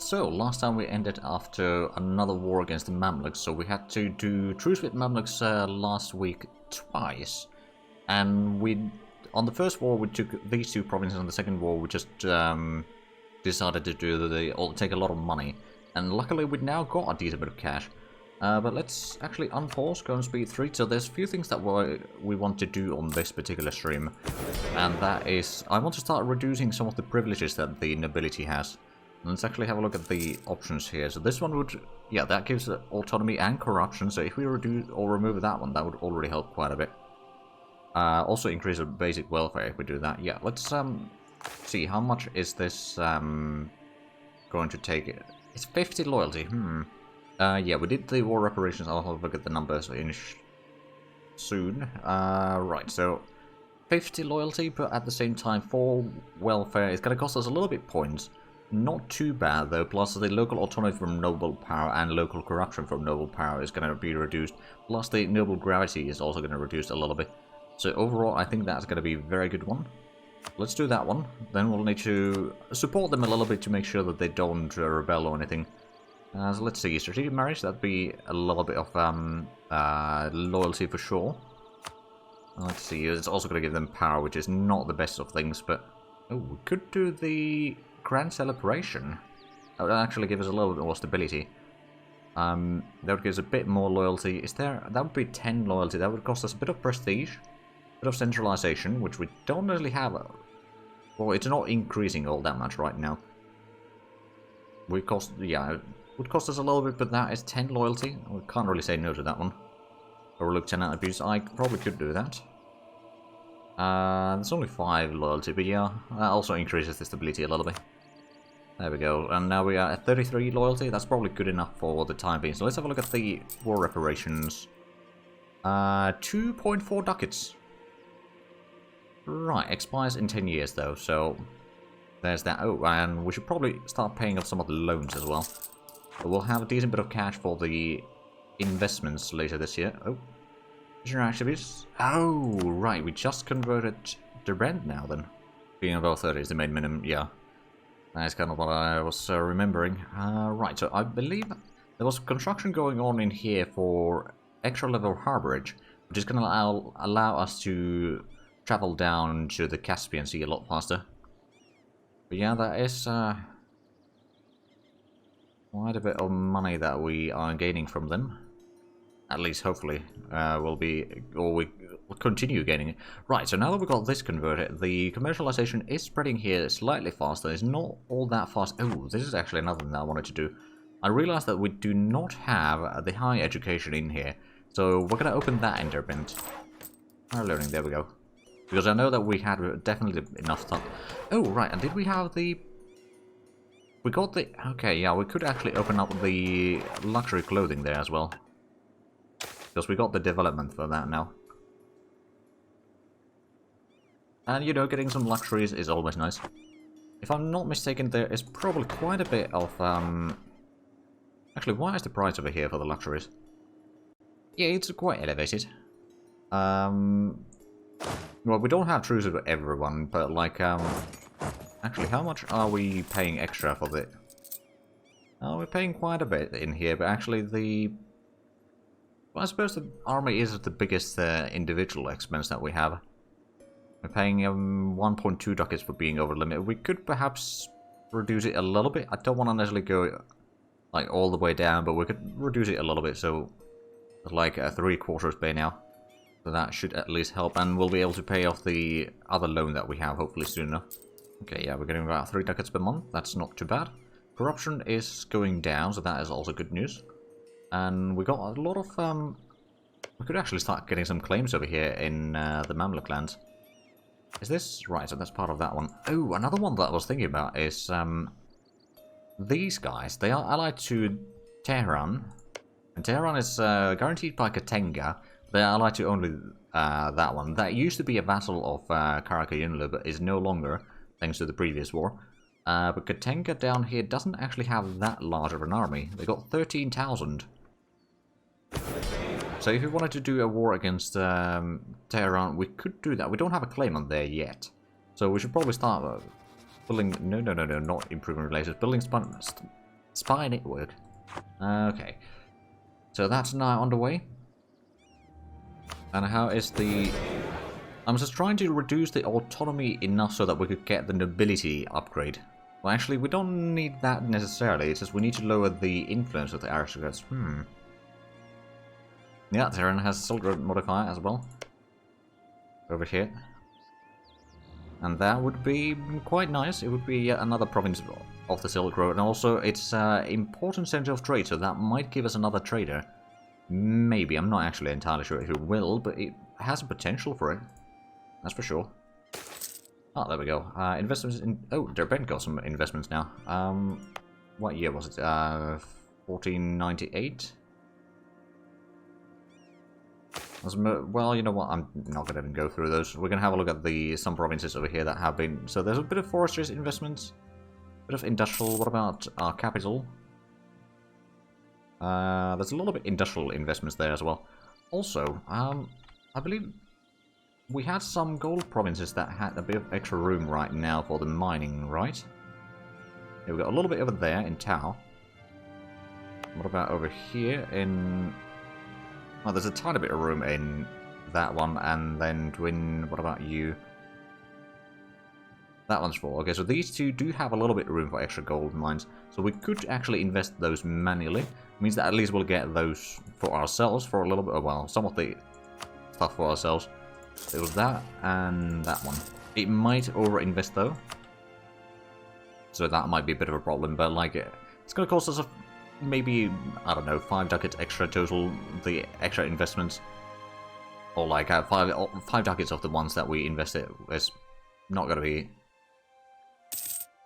so last time we ended after another war against the Mamluks, so we had to do truce with Mamluks last week twice. And on the first war we took these two provinces, on the second war we just decided to take a lot of money. And luckily we now got a decent bit of cash. But let's actually unpause, go on speed 3. So there's a few things that we want to do on this particular stream. And that is, I want to start reducing some of the privileges that the nobility has. Let's actually have a look at the options here. So this one would, yeah, that gives autonomy and corruption. So if we reduce or remove that one, that would already help quite a bit. Also increase the basic welfare if we do that. Yeah, let's see, how much is this going to take? It's 50 loyalty. Yeah, we did the war reparations. I'll have a look at the numbers soon. Right, so 50 loyalty, but at the same time, for welfare, it's going to cost us a little bit points. Not too bad, though, plus the local autonomy from noble power and local corruption from noble power is going to be reduced, plus the noble gravity is also going to reduce a little bit. So overall, I think that's going to be a very good one. Let's do that one. Then we'll need to support them a little bit to make sure that they don't rebel or anything. So let's see, strategic marriage, that'd be a little bit of loyalty for sure. Let's see, it's also going to give them power, which is not the best of things, but... Oh, we could do the grand celebration. That would actually give us a little bit more stability. That would give us a bit more loyalty. That would be 10 loyalty. That would cost us a bit of prestige, a bit of centralization, which we don't really have. Well, it's not increasing all that much right now. It would cost us a little bit, but that is 10 loyalty. We can't really say no to that one. Overlook tenant abuse. I probably could do that. There's only 5 loyalty, but yeah, that also increases the stability a little bit. There we go, and now we are at 33 loyalty. That's probably good enough for the time being. So let's have a look at the war reparations. 2.4 ducats. Right, expires in 10 years though, so there's that. Oh, and we should probably start paying off some of the loans as well. But we'll have a decent bit of cash for the investments later this year. Oh, missionary activities. Oh, right, we just converted the rent now then. Being above 30 is the main minimum, yeah. That's kind of what I was remembering. Right, so I believe there was construction going on in here for extra level harborage, which is going to allow us to travel down to the Caspian Sea a lot faster. But yeah, that is quite a bit of money that we are gaining from them. At least, hopefully, we will continue gaining it. Right, so now that we've got this converted, the commercialization is spreading here slightly faster. It's not all that fast. Oh, this is actually another thing that I wanted to do. I realized that we do not have the high education in here, so we're going to open that enderpint. Higher learning, there we go. Because I know that we had definitely enough stuff. Oh, right, and did we have the... We got the... Okay, yeah, we could actually open up the luxury clothing there as well. Because we got the development for that now. And, you know, getting some luxuries is always nice. If I'm not mistaken, there is probably quite a bit of... Actually, why is the price over here for the luxuries? Yeah, it's quite elevated. Well, we don't have truce with everyone, but, like, Actually, how much are we paying extra for the... Oh, we're paying quite a bit in here, but actually the... Well, I suppose the army is the biggest individual expense that we have. We're paying 1.2 ducats for being over limit. We could perhaps reduce it a little bit. I don't want to necessarily go like all the way down, but we could reduce it a little bit. So like a 3/4 pay now. So that should at least help, and we'll be able to pay off the other loan that we have hopefully soon enough. Okay, yeah, we're getting about 3 ducats per month. That's not too bad. Corruption is going down, so that is also good news. And we got a lot of, we could actually start getting some claims over here in the Mamluk lands. Is this... Right, so that's part of that one. Oh, another one that I was thinking about is, these guys, they are allied to Tehran. And Tehran is guaranteed by Katenga. They are allied to only that one. That used to be a vassal of Koyunlu, but is no longer, thanks to the previous war. But Katenga down here doesn't actually have that large of an army. They got 13,000. So if we wanted to do a war against Tehran, we could do that. We don't have a claim on there yet. So we should probably start building... No, not improving relations. Building Spy network. Okay. So that's now underway. And how is the... I'm just trying to reduce the autonomy enough so that we could get the nobility upgrade. Well, actually, we don't need that necessarily. It's just we need to lower the influence of the aristocrats. Yeah, Terran has Silk Road modifier as well. Over here. And that would be quite nice. It would be yet another province of the Silk Road. And also, it's an important center of trade, so that might give us another trader. Maybe. I'm not actually entirely sure who will, but it has a potential for it. That's for sure. Oh, there we go. Investments in... Oh, Derbent got some investments now. What year was it? 1498? Well, you know what? I'm not going to even go through those. We're going to have a look at some provinces over here that have been... So there's a bit of forestry investments. A bit of industrial. What about our capital? There's a lot of industrial investments there as well. Also, I believe... We had some gold provinces that had a bit of extra room right now for the mining, right? Yeah, we've got a little bit over there in Tau. What about over here in... Oh, there's a tiny bit of room in that one, and then Twin... What about you? That one's full. Okay, so these two do have a little bit of room for extra gold mines. So we could actually invest those manually. It means that at least we'll get those for ourselves for a little bit... Well, some of the stuff for ourselves. It was that and that one. It might over-invest though. So that might be a bit of a problem, but like it's going to cost us maybe, I don't know, 5 ducats extra total, the extra investments. Or like 5 ducats of the ones that we invested is not going to be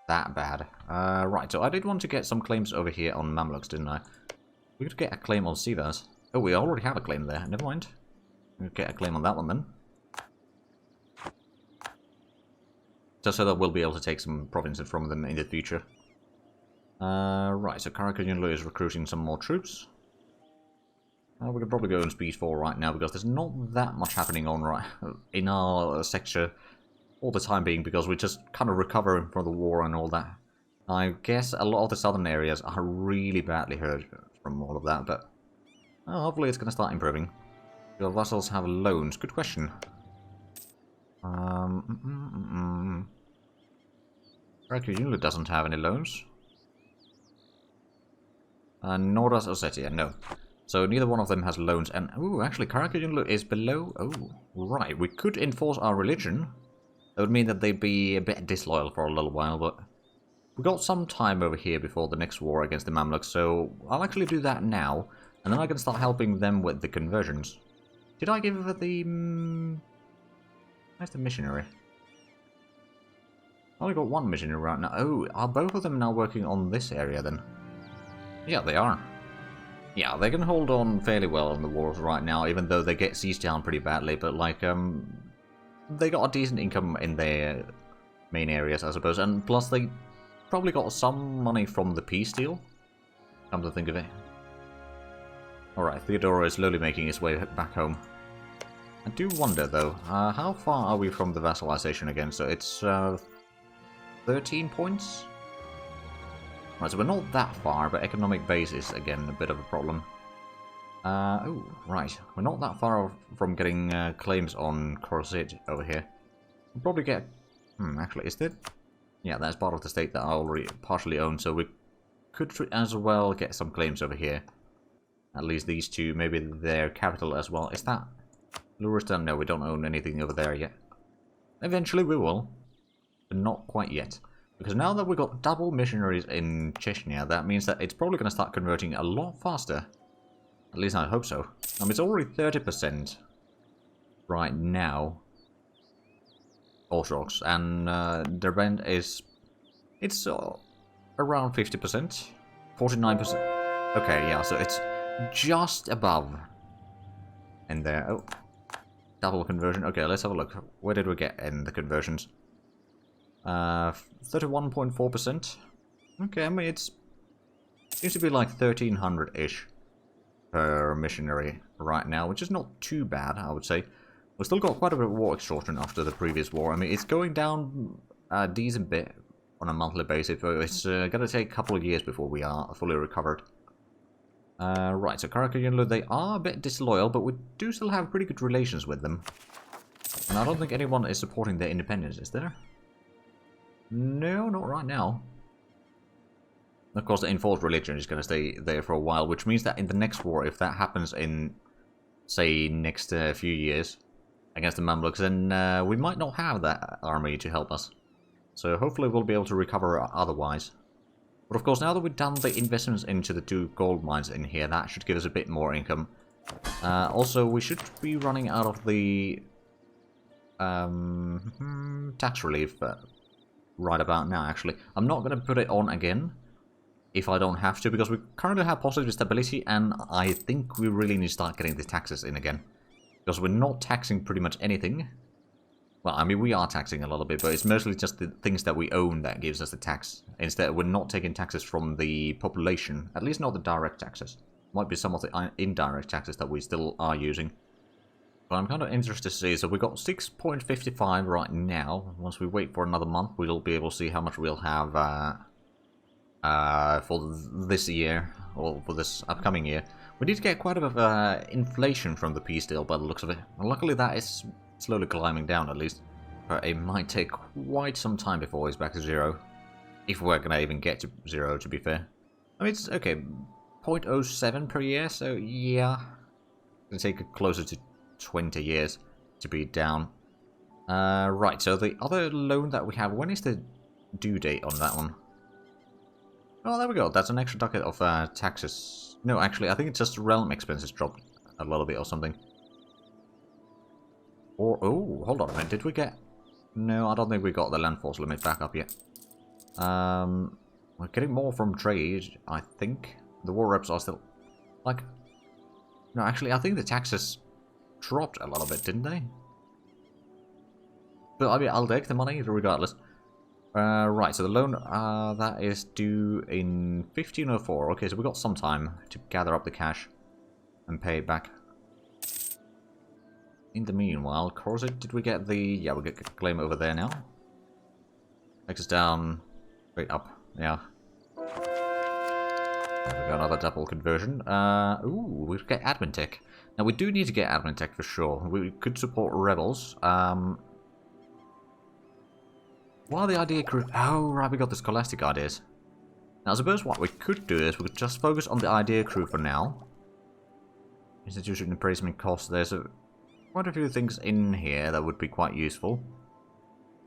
that bad. Right, so I did want to get some claims over here on Mamluks, didn't I? We could get a claim on Sivas. Oh, we already have a claim there, never mind. We'll get a claim on that one then. Just so that we'll be able to take some provinces from them in the future. Right, so Koyunlu is recruiting some more troops. We could probably go on speed 4 right now because there's not that much happening on right in our sector all the time being because we're just kind of recovering from the war and all that. I guess a lot of the southern areas are really badly hurt from all of that, but hopefully it's going to start improving. Your vassals have loans. Good question. Koyunlu doesn't have any loans. Nor does Ossetia, no. So neither one of them has loans. And, ooh, actually, Koyunlu is below... Oh, right. We could enforce our religion. That would mean that they'd be a bit disloyal for a little while, but... We got some time over here before the next war against the Mamluks, so I'll actually do that now. And then I can start helping them with the conversions. Did I give the... Where's the missionary? I only got one missionary right now. Oh, are both of them now working on this area then? Yeah, they are. Yeah, they can hold on fairly well on the wars right now, even though they get sieged down pretty badly, but like, they got a decent income in their main areas, I suppose, and plus they probably got some money from the peace deal, come to think of it. Alright, Theodora is slowly making his way back home. I do wonder, though, how far are we from the vassalization again? So it's 13 points? Right, so we're not that far, but economic base is, again, a bit of a problem. Oh, right. We're not that far from getting claims on Corset over here. We'll probably get... actually, is that... Yeah, that's part of the state that I already partially own, so we could as well get some claims over here. At least these two, maybe their capital as well. Is that... Luristan? No, we don't own anything over there yet. Eventually we will, but not quite yet. Because now that we've got double missionaries in Chechnya, that means that it's probably going to start converting a lot faster. At least I hope so. I mean, it's already 30% right now. Orthodox, and Derbent is... It's around 50%. 49%. Okay, yeah, so it's just above in there. Oh, double conversion. Okay, let's have a look. Where did we get in the conversions? 31.4%. Okay, I mean, it seems to be like 1,300-ish per missionary right now, which is not too bad, I would say. We've still got quite a bit of war extortion after the previous war. I mean, it's going down a decent bit on a monthly basis, but it's gonna take a couple of years before we are fully recovered. Right, so Koyunlu, they are a bit disloyal, but we do still have pretty good relations with them. And I don't think anyone is supporting their independence, is there? No, not right now. Of course, the enforced religion is going to stay there for a while, which means that in the next war, if that happens in, say, next few years against the Mamluks, then we might not have that army to help us. So hopefully we'll be able to recover otherwise. But of course, now that we've done the investments into the 2 gold mines in here, that should give us a bit more income. Also, we should be running out of the tax relief right about now, actually. I'm not going to put it on again if I don't have to, because we currently have positive stability, and I think we really need to start getting the taxes in again. Because we're not taxing pretty much anything. Well, I mean, we are taxing a little bit, but it's mostly just the things that we own that gives us the tax. Instead, we're not taking taxes from the population, at least not the direct taxes. Might be some of the indirect taxes that we still are using. But I'm kind of interested to see, so we've got 6.55 right now. Once we wait for another month, we'll be able to see how much we'll have for this year, or for this upcoming year. We need to get quite a bit of inflation from the peace deal by the looks of it. And luckily that is slowly climbing down at least. But it might take quite some time before it's back to 0. If we're gonna even get to 0, to be fair. I mean, it's okay, 0.07 per year, so yeah. It's gonna take closer to 20 years to be down. Right, so the other loan that we have, when is the due date on that one? Oh, there we go. That's an extra ducat of taxes. No, actually, I think it's just realm expenses dropped a little bit or something. Or, oh, hold on a minute. Did we get... No, I don't think we got the land force limit back up yet. We're getting more from trade, I think. The war reps are still... Like... No, actually, I think the taxes dropped a little bit, didn't they? But I mean, I'll take the money regardless. Right, so the loan, that is due in 1504. Okay, so we've got some time to gather up the cash and pay it back. In the meanwhile, Corset, did we get the... Yeah, we get a claim over there now. Takes us down, straight up, yeah. There we go, another double conversion. Ooh, we get admin tech. Now, we do need to get admin tech for sure. We could support rebels. What are the idea crew? Oh, right, we got the scholastic ideas. Now, I suppose what we could do is we could just focus on the idea crew for now. Institution appraisement cost. There's quite a few things in here that would be quite useful.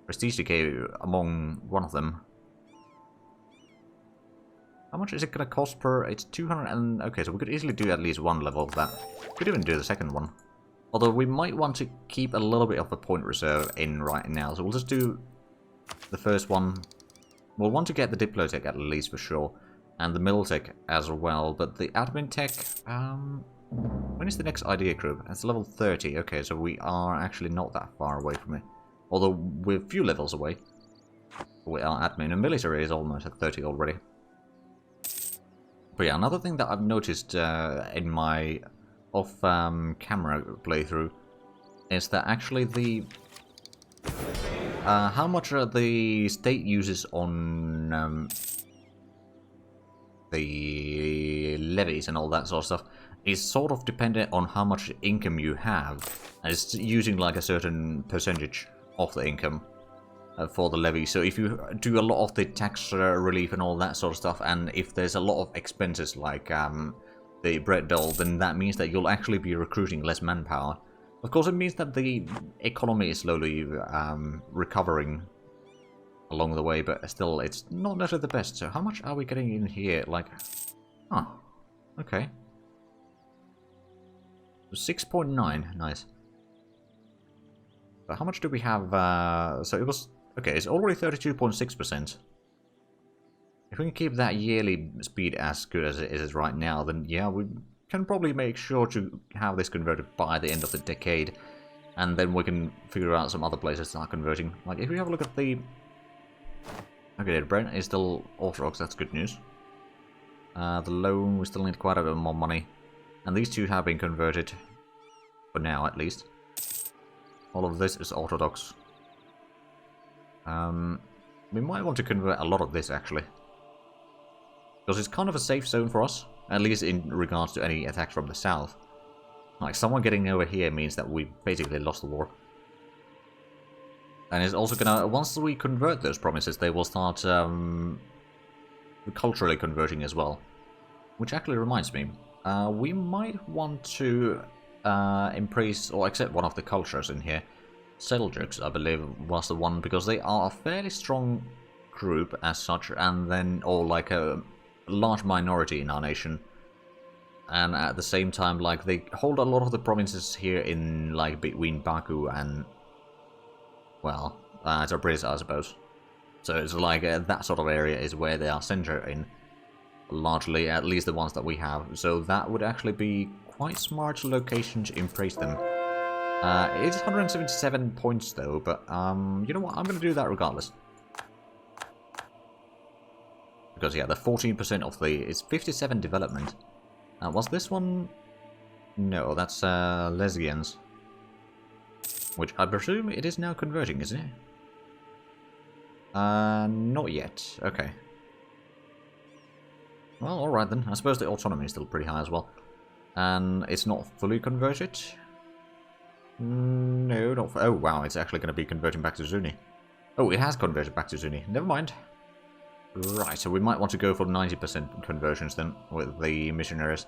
Prestige decay among one of them. How much is it going to cost per... It's 200 and... Okay, so we could easily do at least one level of that. Could even do the second one. Although we might want to keep a little bit of a point reserve in right now. So we'll just do... The first one, we'll want to get the Diplotech at least for sure, and the Miltech as well, but the Admin Tech, when is the next idea crew? It's level 30, okay, so we are actually not that far away from it, although we're a few levels away. We are admin, and military is almost at 30 already. But yeah, another thing that I've noticed in my off-camera playthrough is that actually the... how much the state uses on the levies and all that sort of stuff is sort of dependent on how much income you have. And it's using like a certain percentage of the income for the levy. So if you do a lot of the tax relief and all that sort of stuff, and if there's a lot of expenses like the bread dole, then that means that you'll actually be recruiting less manpower. Of course, it means that the economy is slowly recovering along the way, but still, it's not necessarily the best. So how much are we getting in here? Like, oh, okay. 6.9, nice. But how much do we have? So it was, okay, it's already 32.6%. If we can keep that yearly speed as good as it is right now, then yeah, we can probably make sure to have this converted by the end of the decade, and then we can figure out some other places to start converting. Like if we have a look at the... Okay, Brent is still Orthodox, that's good news. The loan, we still need quite a bit more money. And these two have been converted, for now at least. All of this is Orthodox. We might want to convert a lot of this, actually. Because it's kind of a safe zone for us, at least in regards to any attacks from the south. Like, someone getting over here means that we basically lost the war. And it's also gonna, once we convert those provinces, they will start culturally converting as well. Which actually reminds me, we might want to embrace or accept one of the cultures in here. Seljuks, I believe, was the one, because they are a fairly strong group as such, and then, or like a large minority in our nation. And at the same time, like, they hold a lot of the provinces here in, like, between Baku and, well, Tabriz, I suppose. So it's like that sort of area is where they are centered in, largely, at least the ones that we have. So that would actually be quite smart location to embrace them. It is 177 points though, but you know what, I'm going to do that regardless. Because yeah, the 14% of the is 57 development. Was this one? No, that's Lesbians. Which I presume it is now converting, isn't it? Not yet. Okay. Well, alright then. I suppose the autonomy is still pretty high as well. And it's not fully converted? No, not... Oh, wow, it's actually going to be converting back to Zuni. Oh, it has converted back to Zuni. Never mind. Right, so we might want to go for 90% conversions then, with the missionaries.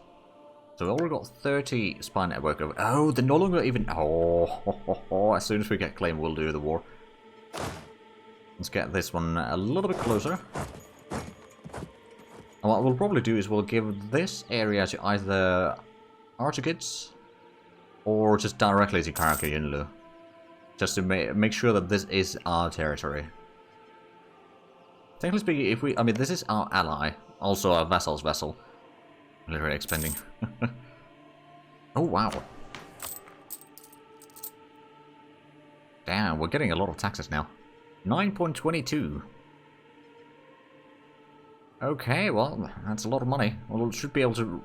So we already got 30 spy network over... Oh, they're no longer even... Oh, as soon as we get claim, we'll do the war. Let's get this one a little bit closer. And what we'll probably do is we'll give this area to either Artigids or just directly to Koyunlu. Just to make sure that this is our territory. Technically speaking, if we... I mean, this is our ally. Also our vassal's vessel. Literally expanding. Oh, wow. Damn, we're getting a lot of taxes now. 9.22. Okay, well, that's a lot of money. Well, we should be able to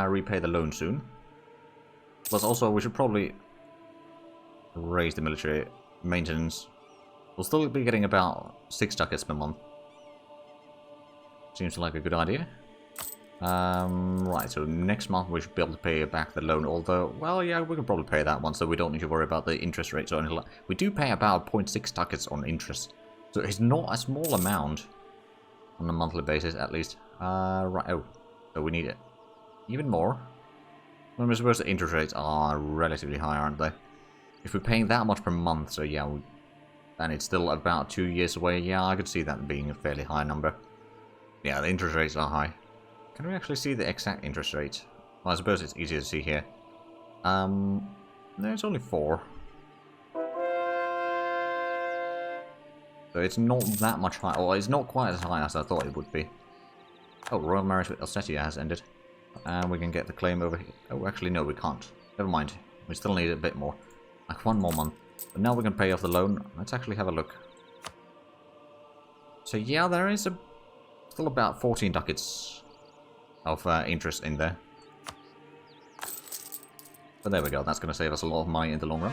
repay the loan soon. Plus, also, we should probably raise the military maintenance. We'll still be getting about 6 ducats per month. Seems like a good idea. Right, so next month we should be able to pay back the loan, although, well, yeah, we can probably pay that one, so we don't need to worry about the interest rates or anything like that. We do pay about 0.6 ducats on interest, so it's not a small amount on a monthly basis, at least. Right, oh, so we need it even more. Well, I suppose the interest rates are relatively high, aren't they? If we're paying that much per month, so yeah, and it's still about 2 years away, yeah, I could see that being a fairly high number. Yeah, the interest rates are high. Can we actually see the exact interest rate? Well, I suppose it's easier to see here. No, it's only 4. So it's not that much high, or it's not quite as high as I thought it would be. Oh, royal marriage with Ossetia has ended. And we can get the claim over here. Oh, actually, no, we can't. Never mind. We still need a bit more. Like 1 more month. But now we can pay off the loan. Let's actually have a look. So yeah, there is still about 14 ducats of interest in there. But there we go, that's going to save us a lot of money in the long run.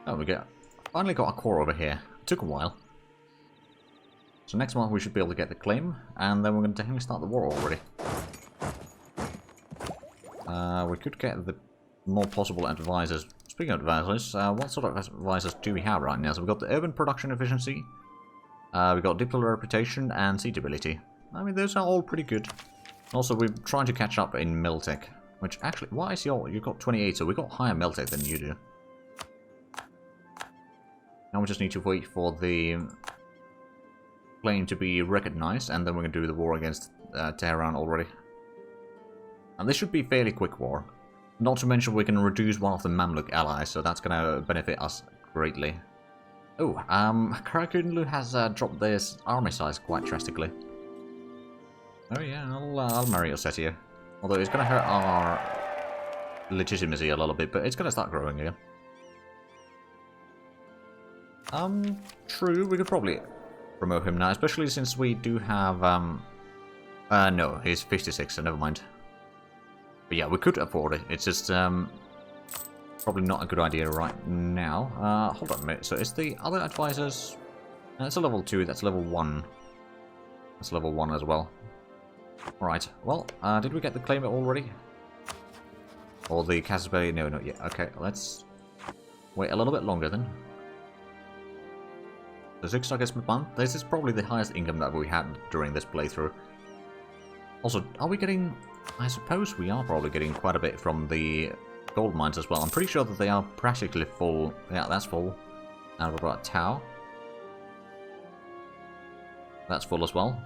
Oh, we finally got a core over here. It took a while. So next month we should be able to get the claim, and then we're going to technically start the war already. We could get the more possible advisors. Speaking of advisors, what sort of advisors do we have right now? So we've got the urban production efficiency, we've got diplomatic reputation, and seatability. I mean, those are all pretty good. Also, we're trying to catch up in Miltech, which actually, why is you've got 28, so we got higher Miltech than you do. Now we just need to wait for the claim to be recognized, and then we're going to do the war against Tehran already. And this should be a fairly quick war. Not to mention we can reduce one of the Mamluk allies, so that's going to benefit us greatly. Oh, Koyunlu has dropped their army size quite drastically. Oh yeah, I'll marry Ossetia. Although it's going to hurt our legitimacy a little bit, but it's going to start growing again. True, we could probably promote him now, especially since we do have, no, he's 56, so never mind. But yeah, we could afford it, it's just, probably not a good idea right now. Hold on a minute, so is the other advisors... That's a level 2, that's level 1. That's level 1 as well. Right, well, did we get the claim already? Or the Casus Belli? No, not yet. Okay, let's wait a little bit longer then. So 6 targets per month. This is probably the highest income that we had during this playthrough. Also, are we getting... I suppose we are probably getting quite a bit from the gold mines as well. I'm pretty sure that they are practically full. Yeah, that's full. And we've got Tau. That's full as well.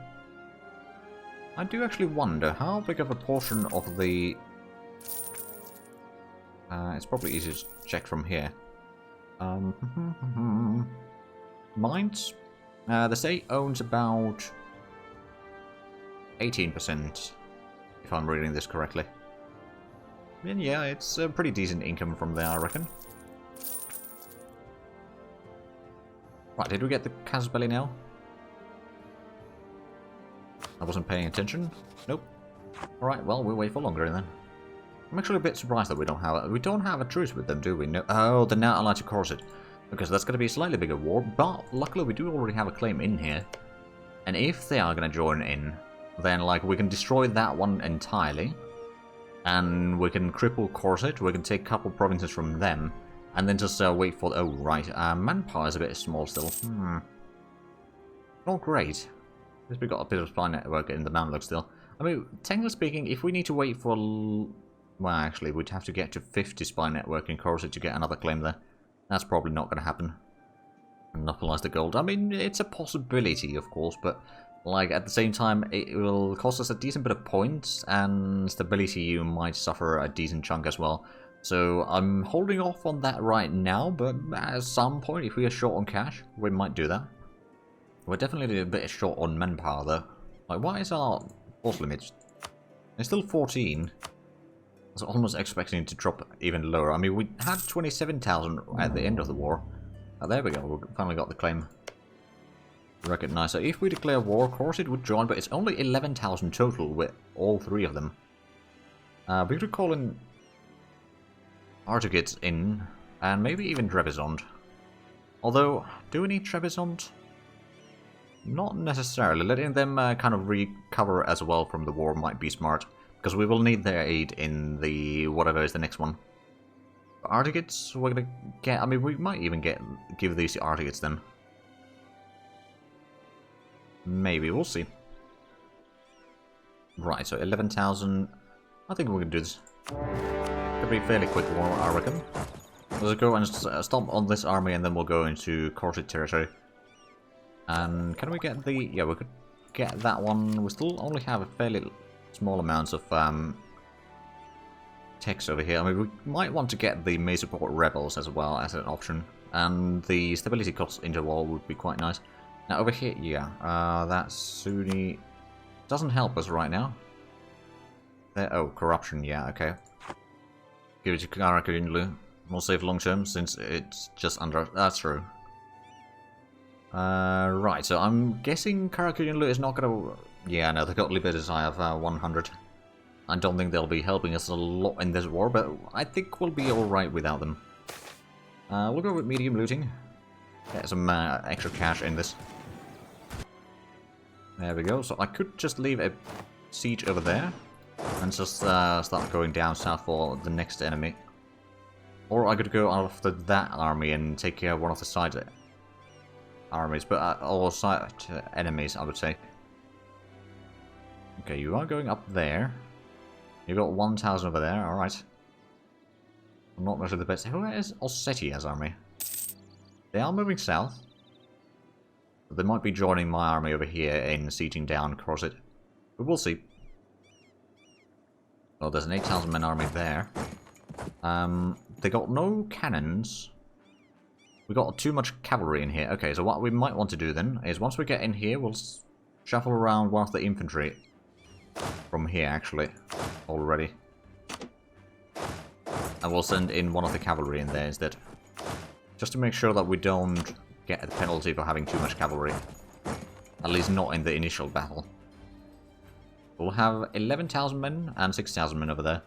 I do actually wonder how big of a portion of the... it's probably easier to check from here. Mines? The state owns about 18%, if I'm reading this correctly. And yeah, it's a pretty decent income from there, I reckon. Right, did we get the Casus Belli now? I wasn't paying attention. Nope. Alright, well, we'll wait for longer then. I'm actually a bit surprised that we don't have a truce with them, do we? No. Oh, they're now allied to Corset. Okay, so that's going to be a slightly bigger war, but luckily we do already have a claim in here. And if they are going to join in, then like we can destroy that one entirely. And we can cripple Corset, we can take a couple provinces from them. And then just wait for... Oh, right. Manpower is a bit small still. Not great. Because we got a bit of spy network in the Mamluk still. I mean, technically speaking, if we need to wait for... Well, actually, we'd have to get to 50 spy network in Corset to get another claim there. That's probably not going to happen. Monopolize the gold. I mean, it's a possibility, of course, but... Like, at the same time, it will cost us a decent bit of points, and stability you might suffer a decent chunk as well. So I'm holding off on that right now, but at some point, if we are short on cash, we might do that. We're definitely a bit short on manpower, though. Like, why is our force limit? It's still 14. I was almost expecting it to drop even lower. I mean, we had 27,000 at the end of the war. Oh, there we go. We finally got the claim. Recognized. So if we declare war, of course it would join, but it's only 11,000 total with all three of them. We could call in Artigates in, and maybe even Trebizond. Although, do we need Trebizond? Not necessarily. Letting them kind of recover as well from the war might be smart, because we will need their aid in the whatever is the next one. Artigates, we're gonna get. I mean, we might even give these to Artigates then. Maybe, we'll see. Right, so 11,000. I think we can do this. Could be a fairly quick war, I reckon. Let's go and stomp on this army and then we'll go into Corset territory. And can we get the... Yeah, we could get that one. We still only have a fairly small amounts of text over here. I mean, we might want to get the May support rebels as well as an option. And the stability cost interval would be quite nice. Now over here, yeah, that Sunni doesn't help us right now. There, oh, corruption, yeah, okay. Give it to Qara Koyunlu. More safe long term since it's just under. That's true. Right, so I'm guessing Qara Koyunlu is not gonna. Yeah, no, they got Libertas. I have 100. I don't think they'll be helping us a lot in this war, but I think we'll be alright without them. We'll go with medium looting. Get some extra cash in this. There we go. So I could just leave a siege over there and just start going down south for the next enemy. Or I could go after that army and take care of one of the side armies, but or side enemies, I would say. Okay, you are going up there. You got 1,000 over there. All right. Not much of the best. Who is Ossetia's army? They are moving south. They might be joining my army over here in sieging down Corset. But we'll see. Oh, there's an 8,000 man army there. They got no cannons. We got too much cavalry in here. Okay, so what we might want to do then is once we get in here, we'll shuffle around one of the infantry from here actually already. And we'll send in one of the cavalry in there instead. Just to make sure that we don't get a penalty for having too much cavalry. At least not in the initial battle. We'll have 11,000 men and 6,000 men over there.